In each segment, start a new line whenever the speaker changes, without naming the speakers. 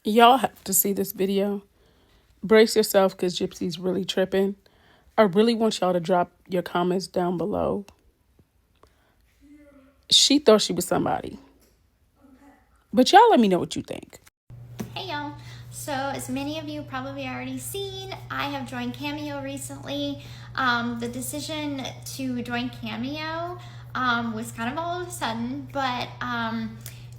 Y'all have to see this video. Brace yourself because Gypsy's really tripping. I really want y'all to drop your comments down below. She thought she was somebody. But y'all let me know what you think.
Hey y'all. So as many of you probably already seen, I have joined Cameo recently. The decision to join Cameo was kind of all of a sudden, but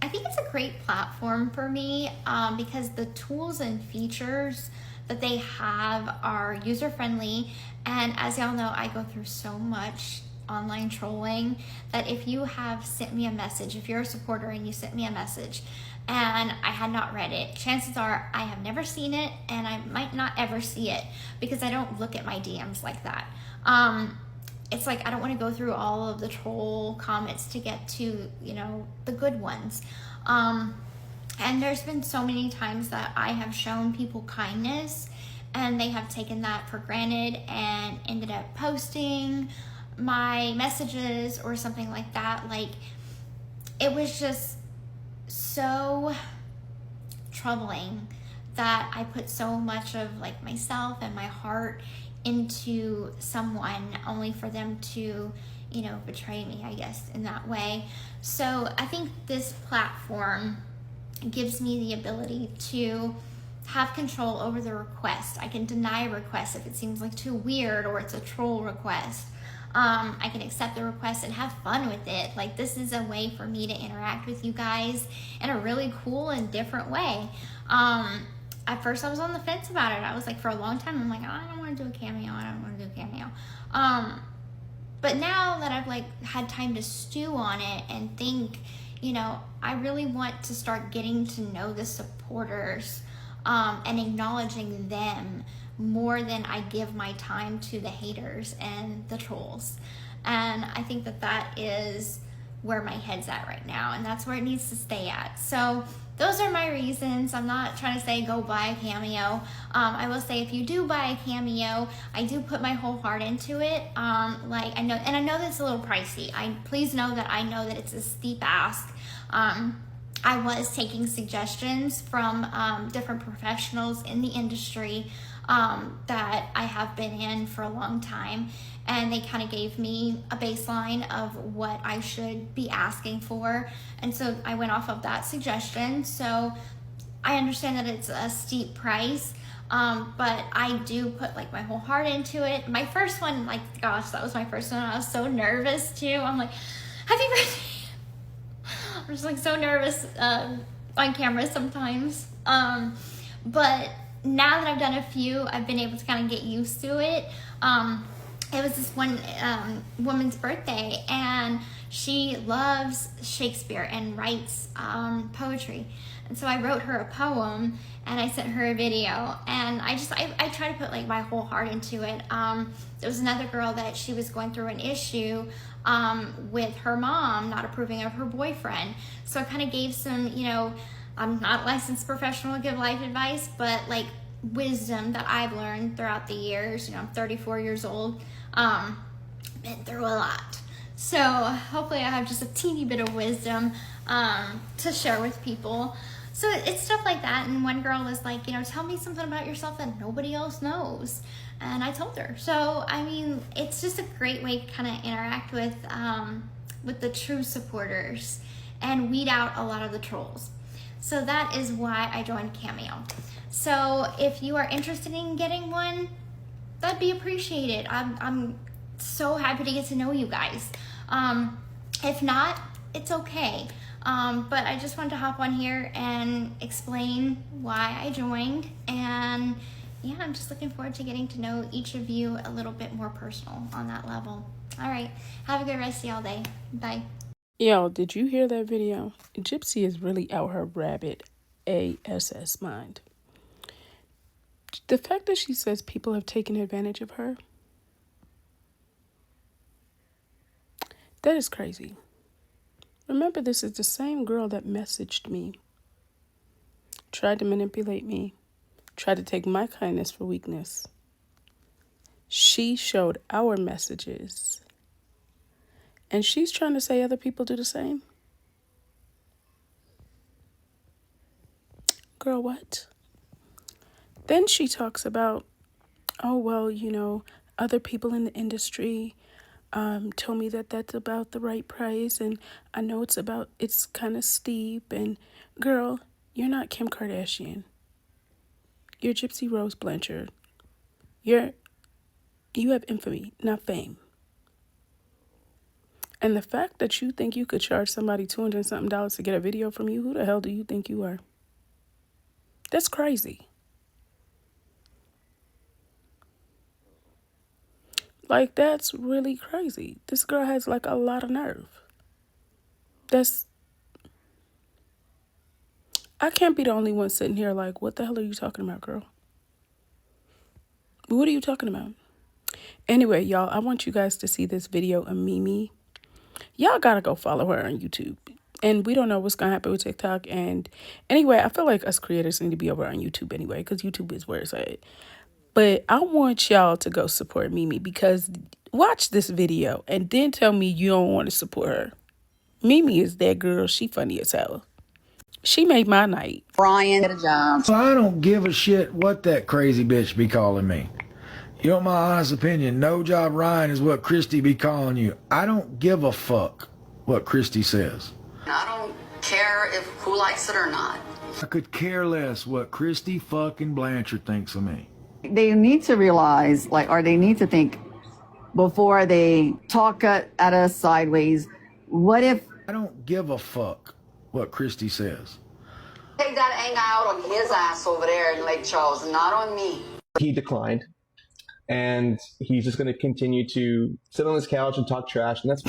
I think it's a great platform for me because the tools and features that they have are user-friendly, and as y'all know, I go through so much online trolling that if you have sent me a message, if you're a supporter and you sent me a message and I had not read it, chances are I have never seen it and I might not ever see it because I don't look at my DMs like that. It's like I don't want to go through all of the troll comments to get to, the good ones. And there's been so many times that I have shown people kindness and they have taken that for granted and ended up posting my messages or something like that. Like, it was just so troubling that I put so much of like myself and my heart into someone only for them to, betray me, I guess, in that way. So I think this platform gives me the ability to have control over the request. I can deny a request if it seems like too weird or it's a troll request. I can accept the request and have fun with it. Like, this is a way for me to interact with you guys in a really cool and different way. At first I was on the fence about it. I was like, for a long time, I'm like, oh, I don't want to do a Cameo. I don't want to do a Cameo. But now that I've like had time to stew on it and think, I really want to start getting to know the supporters and acknowledging them more than I give my time to the haters and the trolls. And I think that that is where my head's at right now, and that's where it needs to stay at. So those are my reasons. I'm not trying to say go buy a Cameo. I will say if you do buy a Cameo, I do put my whole heart into it. Like, I know that's a little pricey. Please know that I know that it's a steep ask. I was taking suggestions from different professionals in the industry that I have been in for a long time, and they kind of gave me a baseline of what I should be asking for, and so I went off of that suggestion. So I understand that it's a steep price, but I do put like my whole heart into it. My first one, like, gosh, that was my first one. I was so nervous too. I'm like, happy birthday. I'm just like so nervous on camera sometimes. But now that I've done a few, I've been able to kind of get used to it. It was this one woman's birthday, and she loves Shakespeare and writes poetry. And so I wrote her a poem and I sent her a video, and I try to put like my whole heart into it. There was another girl that she was going through an issue with her mom not approving of her boyfriend. So I kind of gave some, I'm not a licensed professional to give life advice, but like wisdom that I've learned throughout the years. I'm 34 years old, been through a lot. So hopefully I have just a teeny bit of wisdom to share with people. So it's stuff like that. And one girl was like, tell me something about yourself that nobody else knows. And I told her. So, I mean, it's just a great way to kind of interact with the true supporters and weed out a lot of the trolls. So that is why I joined Cameo. So if you are interested in getting one, that'd be appreciated. I'm so happy to get to know you guys. If not, it's okay. But I just wanted to hop on here and explain why I joined, and yeah, I'm just looking forward to getting to know each of you a little bit more personal on that level. All right, have a good rest of y'all day. Bye.
Yo, did you hear that video? Gypsy is really out her rabbit ass mind. The fact that she says people have taken advantage of her, that is crazy. Remember, this is the same girl that messaged me, tried to manipulate me, tried to take my kindness for weakness. She showed our messages, and she's trying to say other people do the same. girl, what? Then she talks about, oh, well, you know, other people in the industry told me that that's about the right price, and I know it's kind of steep. And girl, you're not Kim Kardashian. You're Gypsy Rose Blanchard. You have infamy, not fame. And the fact that you think you could charge somebody $200 and something to get a video from you, who the hell do you think you are? That's crazy. Like, that's really crazy. This girl has like a lot of nerve. I can't be the only one sitting here like, what the hell are you talking about, girl? What are you talking about? Anyway, y'all, I want you guys to see this video of Mimi. Y'all gotta go follow her on YouTube. And we don't know what's gonna happen with TikTok. And anyway, I feel like us creators need to be over on YouTube anyway, because YouTube is where it's at. But I want y'all to go support Mimi, because watch this video and then tell me you don't want to support her. Mimi is that girl. She funny as hell. She made my night.
Brian, get a job.
I don't give a shit what that crazy bitch be calling me. You know my honest opinion, no job Ryan is what Christy be calling you. I don't give a fuck what Christy says.
I don't care who likes it or not.
I could care less what Christy fucking Blanchard thinks of me.
They need to realize, or they need to think before they talk at us sideways. What if...
I don't give a fuck what Christy says.
Take that anger out on his ass over there in Lake Charles, not on me.
He declined, and he's just going to continue to sit on his couch and talk trash, and that's...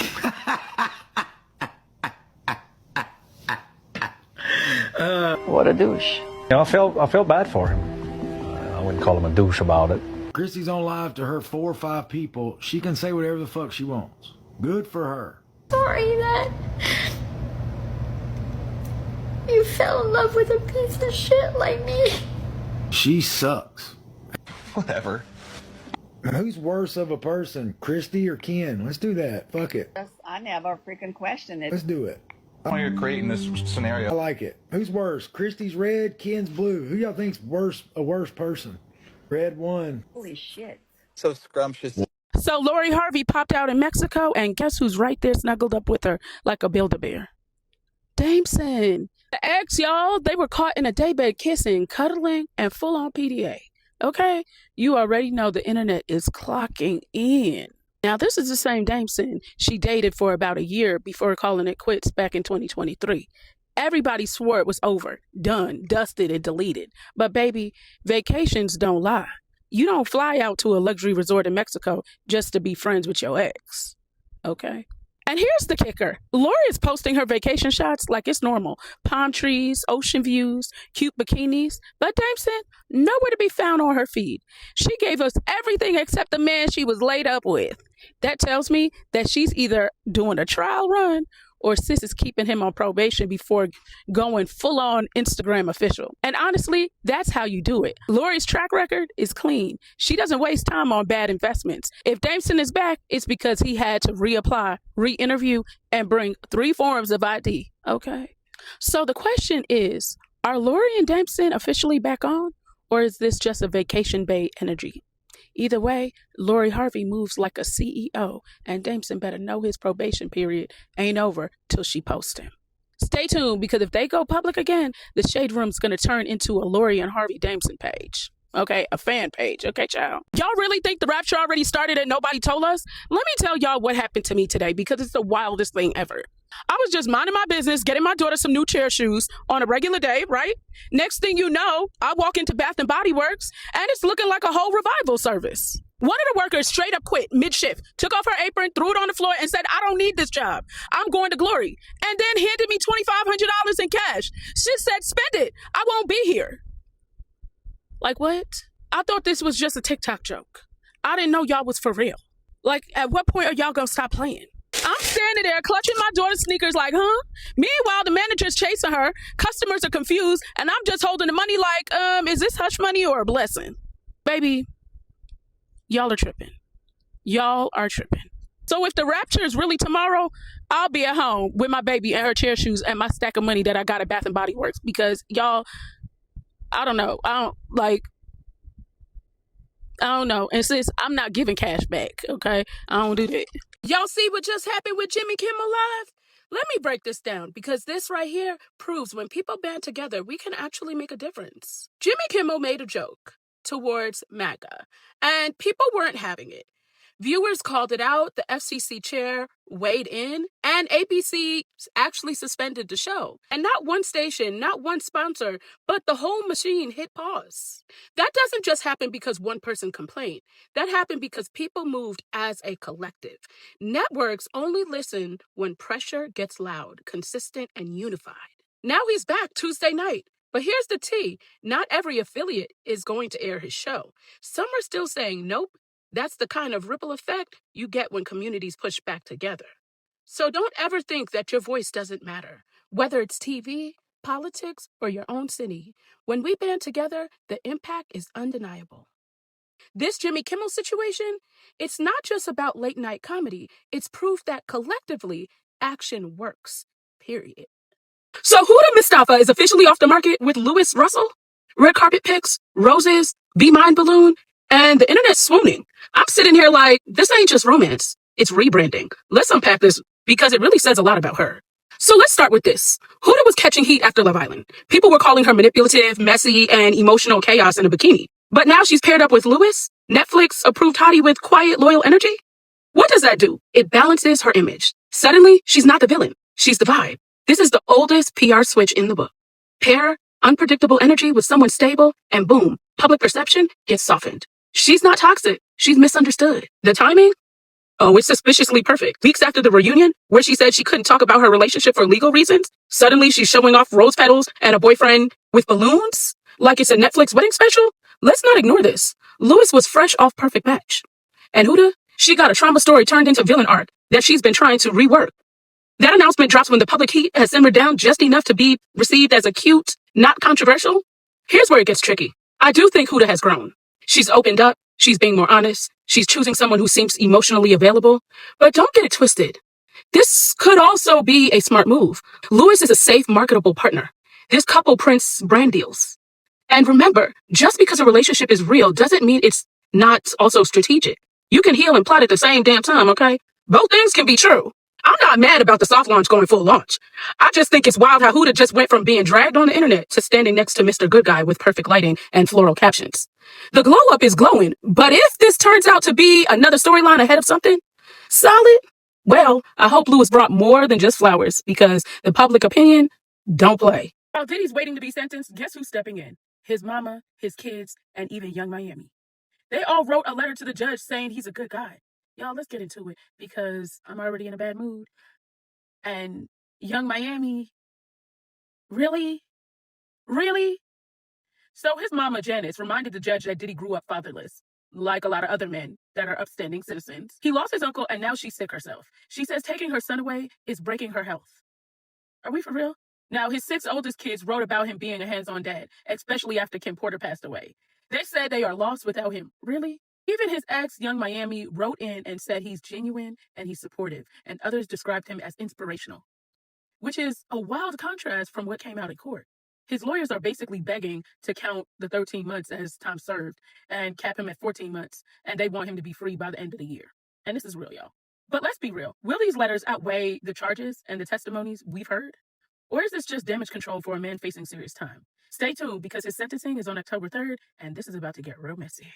What a douche.
You know, I felt bad for him. I wouldn't call him a douche about it.
Christy's on live to her 4 or 5 people. She can say whatever the fuck she wants. Good for her.
Sorry that you fell in love with a piece of shit like me.
She sucks.
Whatever.
Who's worse of a person, Christy or Ken? Let's do that. Fuck it.
I never freaking questioned it.
Let's do it.
Why you're creating this scenario.
I like it. Who's worse? Christy's red, Ken's blue. Who y'all think's a worse person? Red one.
Holy shit.
So scrumptious.
So Lori Harvey popped out in Mexico, and guess who's right there snuggled up with her like a Build-A-Bear? Dameson. The ex, y'all, they were caught in a daybed kissing, cuddling, and full-on PDA. Okay? You already know the internet is clocking in. Now, this is the same Dameson she dated for about a year before calling it quits back in 2023. Everybody swore it was over, done, dusted, and deleted. But baby, vacations don't lie. You don't fly out to a luxury resort in Mexico just to be friends with your ex. Okay? And here's the kicker. Lori is posting her vacation shots like it's normal. Palm trees, ocean views, cute bikinis. But Dameson, nowhere to be found on her feed. She gave us everything except the man she was laid up with. That tells me that she's either doing a trial run or sis is keeping him on probation before going full-on Instagram official. And honestly, that's how you do it. Lori's track record is clean. She doesn't waste time on bad investments. If Dameson is back, it's because he had to reapply, re-interview, and bring 3 forms of ID. Okay? So the question is, are Lori and Dameson officially back on? Or is this just a vacation bay energy? Either way, Lori Harvey moves like a CEO, and Dameson better know his probation period ain't over till she posts him. Stay tuned, because if they go public again, the Shade Room's gonna turn into a Lori and Harvey Dameson page. Okay, a fan page. Okay, child. Y'all really think the rapture already started and nobody told us? Let me tell y'all what happened to me today, because it's the wildest thing ever. I was just minding my business, getting my daughter some new chair shoes on a regular day, right? Next thing you know, I walk into Bath and Body Works, and it's looking like a whole revival service. One of the workers straight up quit mid-shift, took off her apron, threw it on the floor, and said, I don't need this job. I'm going to Glory. And then handed me $2,500 in cash. She said, spend it. I won't be here. Like, what? I thought this was just a TikTok joke. I didn't know y'all was for real. Like, at what point are y'all gonna stop playing? I'm standing there clutching my daughter's sneakers like, huh? Meanwhile, the manager's chasing her, customers are confused, and I'm just holding the money like, is this hush money or a blessing? Baby, y'all are tripping. Y'all are tripping. So if the rapture is really tomorrow, I'll be at home with my baby and her chair shoes and my stack of money that I got at Bath and Body Works, because y'all, I don't know. I don't know. And sis, I'm not giving cash back, okay? I don't do that. Y'all see what just happened with Jimmy Kimmel Live? Let me break this down because this right here proves when people band together, we can actually make a difference. Jimmy Kimmel made a joke towards MAGA, and people weren't having it. Viewers called it out, the FCC chair weighed in, and ABC actually suspended the show. And not one station, not one sponsor, but the whole machine hit pause. That doesn't just happen because one person complained. That happened because people moved as a collective. Networks only listen when pressure gets loud, consistent, and unified. Now he's back Tuesday night. But here's the tea. Not every affiliate is going to air his show. Some are still saying, nope, that's the kind of ripple effect you get when communities push back together. So don't ever think that your voice doesn't matter, whether it's TV, politics, or your own city. When we band together, the impact is undeniable. This Jimmy Kimmel situation, it's not just about late night comedy. It's proof that collectively, action works, period. So Huda Mustafa is officially off the market with Louis Russell? Red carpet pics, roses, Be Mine balloon, and the internet's swooning. I'm sitting here like, this ain't just romance. It's rebranding. Let's unpack this because it really says a lot about her. So let's start with this. Huda was catching heat after Love Island. People were calling her manipulative, messy, and emotional chaos in a bikini. But now she's paired up with Louis, Netflix-approved hottie with quiet, loyal energy. What does that do? It balances her image. Suddenly, she's not the villain. She's the vibe. This is the oldest PR switch in the book. Pair unpredictable energy with someone stable, and boom, public perception gets softened. She's not toxic. She's misunderstood. The timing? Oh, it's suspiciously perfect. Weeks after the reunion, where she said she couldn't talk about her relationship for legal reasons, suddenly she's showing off rose petals and a boyfriend with balloons? Like it's a Netflix wedding special? Let's not ignore this. Louis was fresh off Perfect Match. And Huda, she got a trauma story turned into villain arc that she's been trying to rework. That announcement drops when the public heat has simmered down just enough to be received as a cute, not controversial. Here's where it gets tricky. I do think Huda has grown. She's opened up. She's being more honest. She's choosing someone who seems emotionally available. But don't get it twisted. This could also be a smart move. Louis is a safe, marketable partner. This couple prints brand deals. And remember, just because a relationship is real doesn't mean it's not also strategic. You can heal and plot at the same damn time, okay? Both things can be true. I'm not mad about the soft launch going full launch. I just think it's wild how Huda just went from being dragged on the internet to standing next to Mr. Good Guy with perfect lighting and floral captions. The glow up is glowing, but if this turns out to be another storyline ahead of something solid, well, I hope Louis brought more than just flowers because the public opinion don't play. While Diddy's waiting to be sentenced, guess who's stepping in? His mama, his kids, and even Young Miami. They all wrote a letter to the judge saying he's a good guy. Y'all, let's get into it because I'm already in a bad mood. And Young Miami, really? Really? So his mama, Janice, reminded the judge that Diddy grew up fatherless, like a lot of other men that are upstanding citizens. He lost his uncle and now she's sick herself. She says taking her son away is breaking her health. Are we for real? Now, his 6 oldest kids wrote about him being a hands-on dad, especially after Kim Porter passed away. They said they are lost without him. Really? Even his ex, Young Miami, wrote in and said he's genuine and he's supportive, and others described him as inspirational, which is a wild contrast from what came out in court. His lawyers are basically begging to count the 13 months as time served and cap him at 14 months, and they want him to be free by the end of the year. And this is real, y'all. But let's be real. Will these letters outweigh the charges and the testimonies we've heard? Or is this just damage control for a man facing serious time? Stay tuned because his sentencing is on October 3rd, and this is about to get real messy.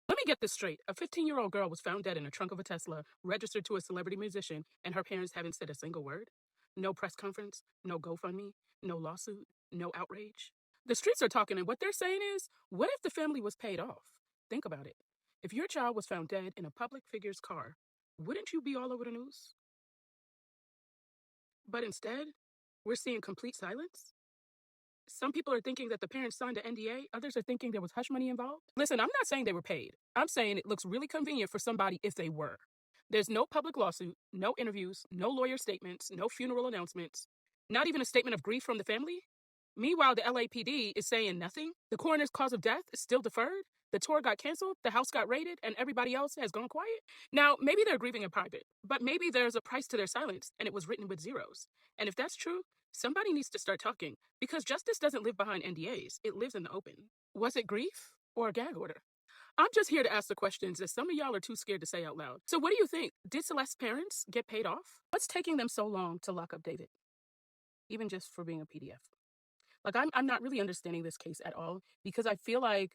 Let me get this straight. A 15-year-old girl was found dead in the trunk of a Tesla, registered to a celebrity musician, and her parents haven't said a single word? No press conference, no GoFundMe, no lawsuit, no outrage. The streets are talking, and what they're saying is, what if the family was paid off? Think about it. If your child was found dead in a public figure's car, wouldn't you be all over the news? But instead, we're seeing complete silence. Some people are thinking that the parents signed an NDA. Others are thinking there was hush money involved. Listen, I'm not saying they were paid. I'm saying it looks really convenient for somebody if they were. There's no public lawsuit, no interviews, no lawyer statements, no funeral announcements, not even a statement of grief from the family. Meanwhile, the LAPD is saying nothing. The coroner's cause of death is still deferred. The tour got canceled, the house got raided, and everybody else has gone quiet. Now, maybe they're grieving in private, but maybe there's a price to their silence, and it was written with zeros. And if that's true, somebody needs to start talking, because justice doesn't live behind NDAs. It lives in the open. Was it grief or a gag order? I'm just here to ask the questions that some of y'all are too scared to say out loud. So what do you think? Did Celeste's parents get paid off? What's taking them so long to lock up David? Even just for being a PDF. Like, I'm not really understanding this case at all, because I feel like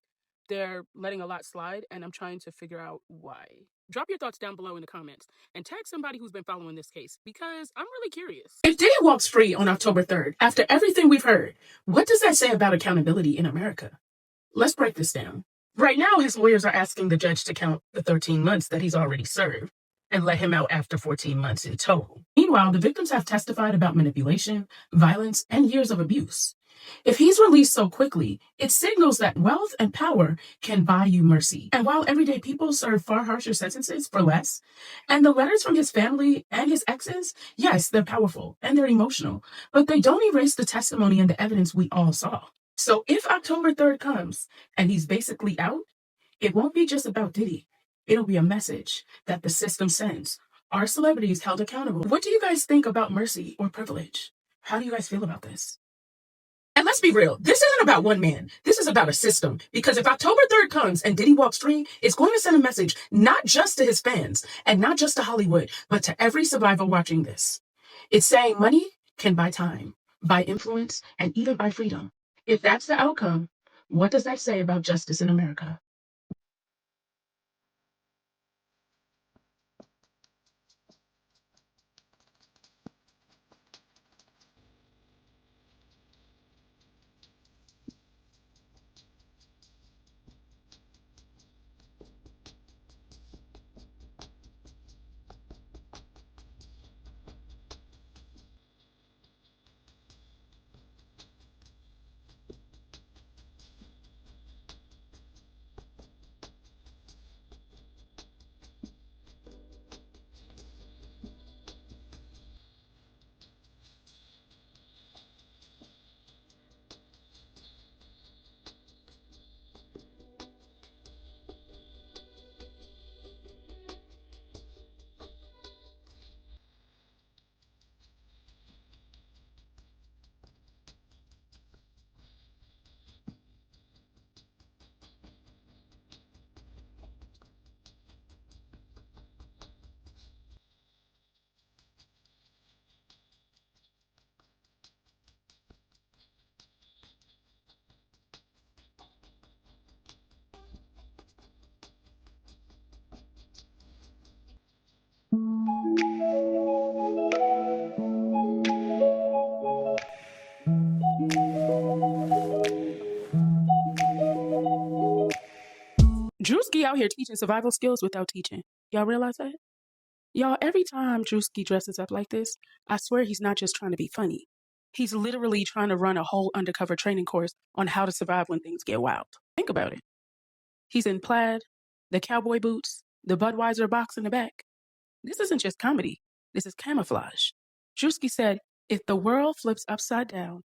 they're letting a lot slide, and I'm trying to figure out why. Drop your thoughts down below in the comments and tag somebody who's been following this case, because I'm really curious. If Diddy walks free on October 3rd, after everything we've heard, what does that say about accountability in America? Let's break this down. Right now, his lawyers are asking the judge to count the 13 months that he's already served and let him out after 14 months in total. Meanwhile, the victims have testified about manipulation, violence, and years of abuse. If he's released so quickly, it signals that wealth and power can buy you mercy. And while everyday people serve far harsher sentences for less, and the letters from his family and his exes, yes, they're powerful and they're emotional, but they don't erase the testimony and the evidence we all saw. So if October 3rd comes and he's basically out, it won't be just about Diddy. It'll be a message that the system sends. Are celebrities held accountable? What do you guys think about mercy or privilege? How do you guys feel about this? And let's be real, this isn't about one man. This is about a system. Because if October 3rd comes and Diddy walks free, it's going to send a message not just to his fans and not just to Hollywood, but to every survivor watching this. It's saying money can buy time, buy influence, and even buy freedom. If that's the outcome, what does that say about justice in America? Drewski out here teaching survival skills without teaching. Y'all realize that? Y'all, every time Drewski dresses up like this, I swear he's not just trying to be funny. He's literally trying to run a whole undercover training course on how to survive when things get wild. Think about it. He's in plaid, the cowboy boots, the Budweiser box in the back. This isn't just comedy. This is camouflage. Drewski said, if the world flips upside down,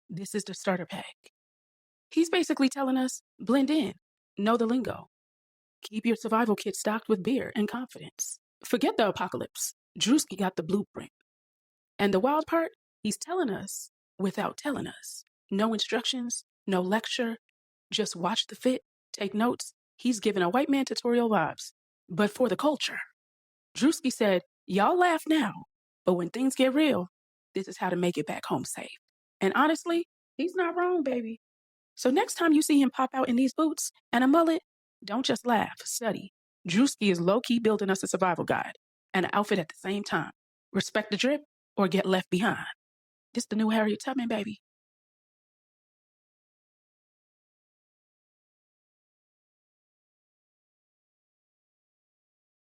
this is the starter pack. He's basically telling us, blend in, know the lingo. Keep your survival kit stocked with beer and confidence. Forget the apocalypse. Drewski got the blueprint. And the wild part, he's telling us without telling us. No instructions, no lecture, just watch the fit, take notes. He's giving a white man tutorial vibes, but for the culture. Drewski said, y'all laugh now, but when things get real, this is how to make it back home safe. And honestly, he's not wrong, baby. So next time you see him pop out in these boots and a mullet, don't just laugh, study. Drewski is low-key building us a survival guide and an outfit at the same time. Respect the drip or get left behind. This the new Harriet Tubman, baby.